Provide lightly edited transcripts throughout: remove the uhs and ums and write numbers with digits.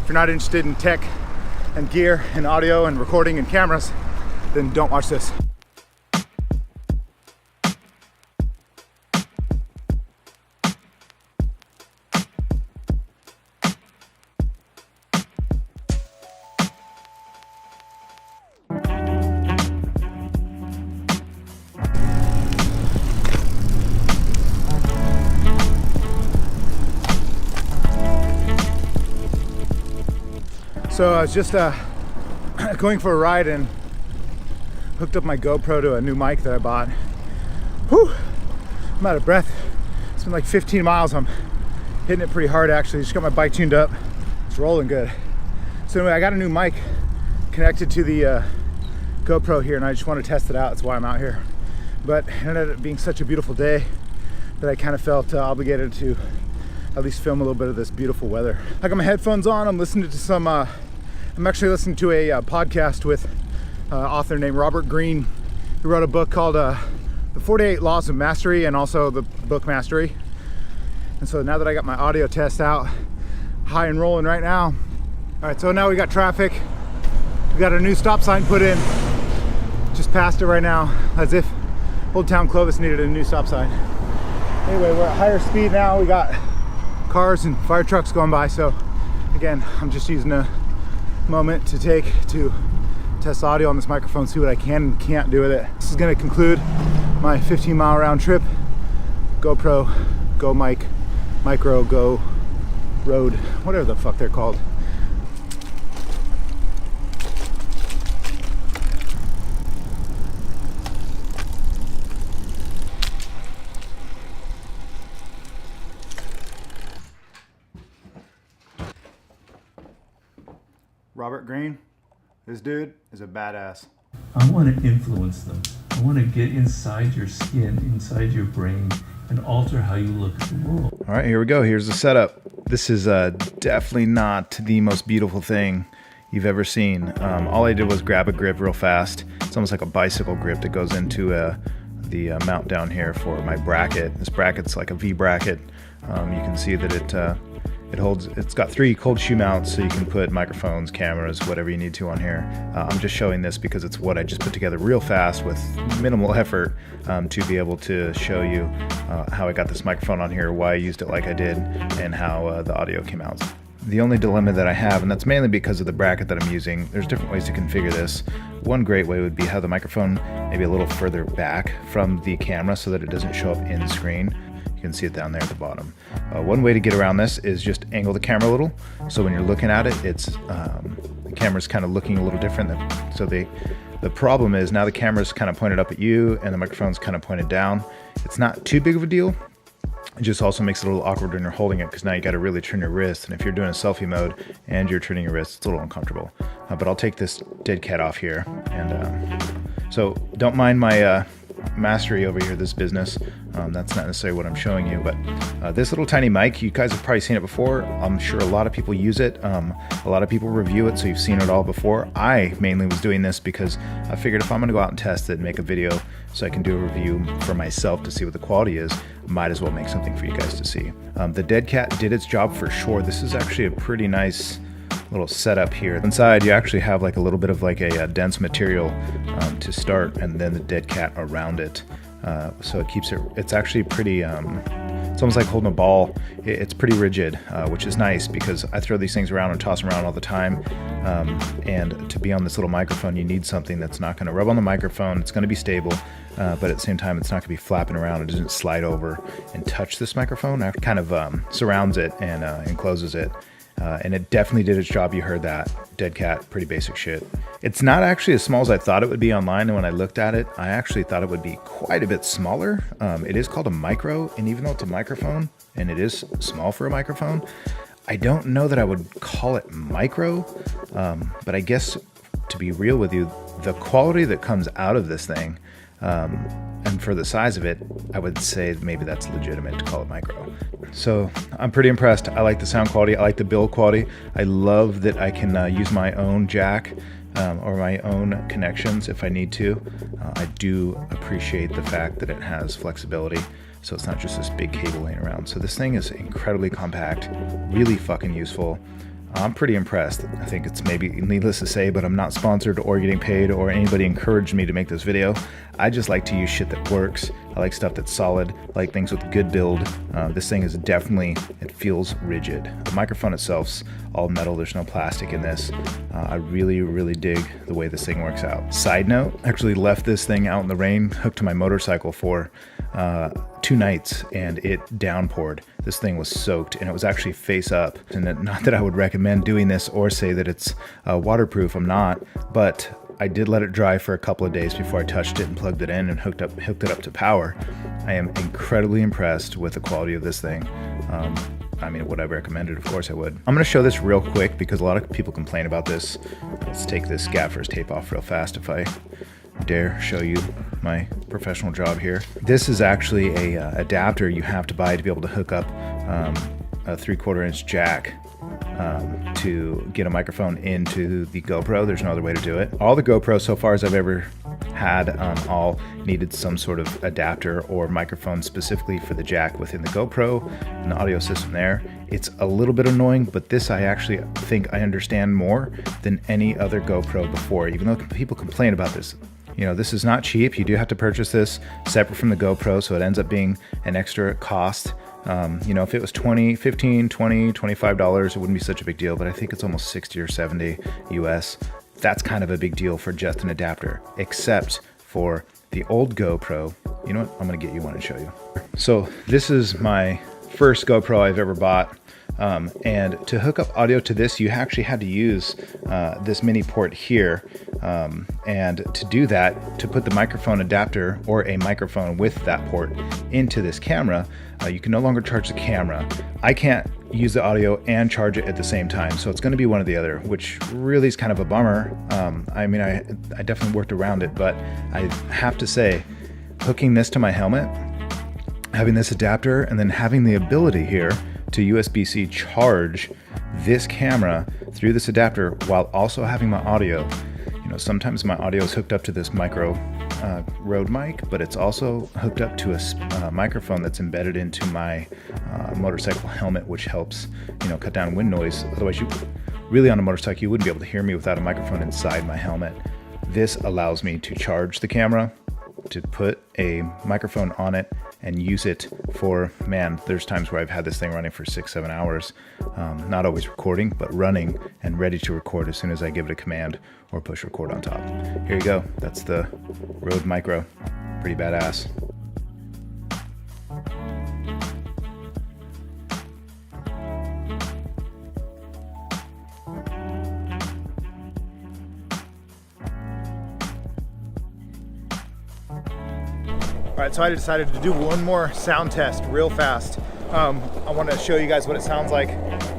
If you're not interested in tech and gear and audio and recording and cameras, then don't watch this. So I was just going for a ride and hooked up my GoPro to a new mic that I bought. Whew, I'm out of breath. It's been like 15 miles. I'm hitting it pretty hard actually. Just got my bike tuned up. It's rolling good. So anyway, I got a new mic connected to the GoPro here and I just want to test it out. That's why I'm out here. But it ended up being such a beautiful day that I kind of felt obligated to at least film a little bit of this beautiful weather. I got my headphones on. I'm listening to some, I'm actually listening to a podcast with an author named Robert Greene, who wrote a book called The 48 Laws of Mastery and also the book Mastery. And so now that I got my audio test out, high and rolling right now. All right, so now we got traffic. We got a new stop sign put in. Just passed it right now, as if Old Town Clovis needed a new stop sign. Anyway, we're at higher speed now. We got cars and fire trucks going by. So again, I'm just using a moment to test audio on this microphone, see what I can and can't do with it. This is going to conclude my 15-mile round trip. GoPro, Go Mic, Micro, Go Road, whatever the fuck they're called. Robert Greene, this dude is a badass. I want to influence them. I want to get inside your skin, inside your brain, and alter how you look at the world. All right, here we go. Here's the setup. This is definitely not the most beautiful thing you've ever seen. All I did was grab a grip real fast. It's almost like a bicycle grip that goes into the mount down here for my bracket. This bracket's like a V bracket. You can see that it's got 3 cold shoe mounts, so you can put microphones, cameras, whatever you need to on here. I'm just showing this because it's what I just put together real fast with minimal effort to be able to show you how I got this microphone on here, why I used it like I did, and how the audio came out. The only dilemma that I have, and that's mainly because of the bracket that I'm using, there's different ways to configure this. One great way would be have the microphone maybe a little further back from the camera so that it doesn't show up in screen. You can see it down there at the bottom. One way to get around this is just angle the camera a little. So when you're looking at it, it's the camera's kind of looking a little different. So the problem is now the camera's kind of pointed up at you and the microphone's kind of pointed down. It's not too big of a deal. It just also makes it a little awkward when you're holding it because now you got to really turn your wrist. And if you're doing a selfie mode and you're turning your wrist, it's a little uncomfortable. But I'll take this dead cat off here. And so don't mind my mastery over here, this business. That's not necessarily what I'm showing you, but this little tiny mic, you guys have probably seen it before. I'm sure a lot of people use it. A lot of people review it, so you've seen it all before. I mainly was doing this because I figured if I'm gonna go out and test it and make a video so I can do a review for myself to see what the quality is, might as well make something for you guys to see. The dead cat did its job for sure. This is actually a pretty nice little setup here. Inside you actually have like a little bit of like a dense material to start, and then the dead cat around it, so it keeps it's actually pretty it's almost like holding a ball. It's pretty rigid, which is nice because I throw these things around and toss them around all the time, and to be on this little microphone you need something that's not going to rub on the microphone. It's going to be stable, but at the same time it's not going to be flapping around. It doesn't slide over and touch this microphone. It kind of surrounds it and encloses it. And it definitely did its job. You heard that. Dead cat, pretty basic shit. It's not actually as small as I thought it would be online, and when I looked at it, I actually thought it would be quite a bit smaller. It is called a micro, and even though it's a microphone, and it is small for a microphone, I don't know that I would call it micro, but I guess, to be real with you, the quality that comes out of this thing, and for the size of it, I would say maybe that's legitimate to call it micro. So I'm pretty impressed. I like the sound quality. I like the build quality. I love that I can use my own jack or my own connections if I need to. I do appreciate the fact that it has flexibility, so it's not just this big cable laying around. So this thing is incredibly compact, really fucking useful. I'm pretty impressed. I think it's maybe needless to say, but I'm not sponsored or getting paid or anybody encouraged me to make this video. I just like to use shit that works. I like stuff that's solid. I like things with good build. This thing is definitely, it feels rigid. The microphone itself's all metal. There's no plastic in this. I really dig the way this thing works out. Side note, I actually left this thing out in the rain, hooked to my motorcycle for 2 nights, and it downpoured. This thing was soaked, and it was actually face up. And not that I would recommend doing this or say that it's waterproof, I'm not, but I did let it dry for a couple of days before I touched it and plugged it in and hooked it up to power. I am incredibly impressed with the quality of this thing. I mean, would I recommend it? Of course I would. I'm gonna show this real quick because a lot of people complain about this. Let's take this gaffer's tape off real fast if I dare show you my professional job here. This is actually a adapter you have to buy to be able to hook up a 3/4 inch jack to get a microphone into the GoPro. There's no other way to do it. All the GoPros so far as I've ever had all needed some sort of adapter or microphone specifically for the jack within the GoPro and the audio system there. It's a little bit annoying, but this I actually think I understand more than any other GoPro before, even though people complain about this. You know, this is not cheap. You do have to purchase this separate from the GoPro, so it ends up being an extra cost. You know, if it was $15, $20, $25, it wouldn't be such a big deal, but I think it's almost 60 or 70 US. That's kind of a big deal for just an adapter, except for the old GoPro. You know what? I'm gonna get you one and show you. So this is my first GoPro I've ever bought. And to hook up audio to this, you actually had to use this mini port here. And to do that, to put the microphone adapter or a microphone with that port into this camera, you can no longer charge the camera. I can't use the audio and charge it at the same time, so it's going to be one or the other, which really is kind of a bummer. I mean, I definitely worked around it, but I have to say, hooking this to my helmet, having this adapter, and then having the ability here to USB-C charge this camera through this adapter while also having my audio. You know, sometimes my audio is hooked up to this micro Rode mic, but it's also hooked up to a microphone that's embedded into my motorcycle helmet, which helps, you know, cut down wind noise. Otherwise, you really on a motorcycle, you wouldn't be able to hear me without a microphone inside my helmet. This allows me to charge the camera, to put a microphone on it and use it for, man, there's times where I've had this thing running for 6-7 hours, not always recording, but running and ready to record as soon as I give it a command or push record on top. Here you go. That's the Rode Micro. Pretty badass. All right, so I decided to do one more sound test real fast. I want to show you guys what it sounds like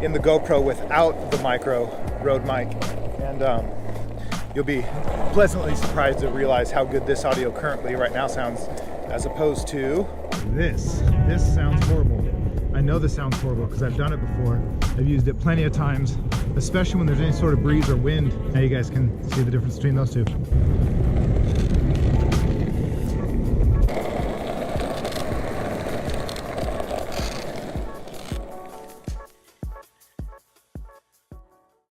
in the GoPro without the micro Rode mic, and you'll be pleasantly surprised to realize how good this audio currently right now sounds as opposed to this. This sounds horrible. I know this sounds horrible because I've done it before. I've used it plenty of times, especially when there's any sort of breeze or wind. Now you guys can see the difference between those two.